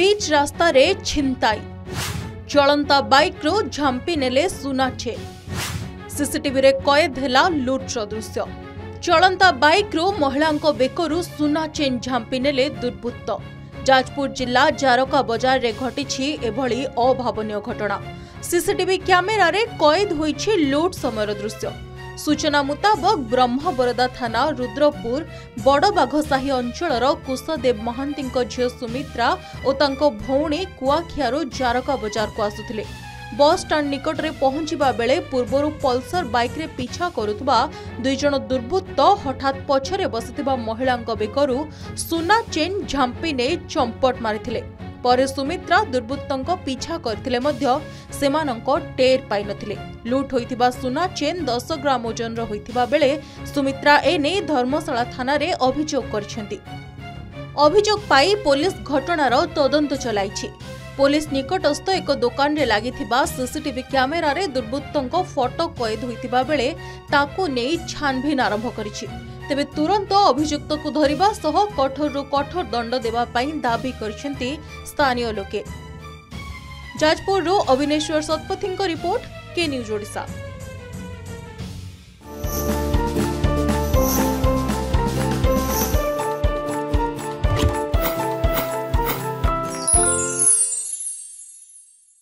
बीच रास्ता रे छिंताई चलंता बाइक रो झांपी नेले सुना चेन सीसीटीवी रे कैद हैला लुट्र दृश्य चलंता बाइक रो महिलांको बेकरु सुना चेन झांपी नेले दुर्बृत्त जाजपुर जिला जारका बजार रे घटिछि एभली अभावनीय घटना सीसीटीवी कैमेरा रे कैद होइछि लुट समयर दृश्य सूचना मुताबक ब्रह्मबरदा थाना रुद्रपुर बड़बाघसाही अंचलर कुशदेव महांती झील सुमित्रा और तांको भौणी कुआखियारू जारका बजार को आसुथिले बस स्टाण्ड निकट रे पहुंचीबा बेले पूर्वरु पल्सर बाइक रे पीछा करुथबा दुई जण दुर्बृत्त हठात पछरे बसिथिबा महिलांको बेकरु सुना चेन झांपी ने चंपट मारिथिले परे सुमित्रा दुर्बृत्तों पीछा करथिले मध्य सेमानंको टेर पाई नथिले लुट होइथिबा सुना चेन 10 ग्राम ओजन रो होइथिबा बेले सुमित्रा एने धर्मशाला थाना रे अभियोग करछंती अभियोग पाई पुलिस घटनार तदंत चलाइछि पुलिस निकटस्थ एक दुकान रे लागिथिबा सीसीटीवी कैमेरा रे दुर्बृत्तों फोटो कैद होइथिबा बेले ताकू नेई छानबीन आरंभ करिछि तेबे तुरंत अभियुक्त को धरिबा सह कठोर कठोर दंड देबा पई दाबी करछंती स्थानीय लोके जाजपुर रो अविनेश्वर सतपथी रिपोर्ट के न्यूज ओडिशा।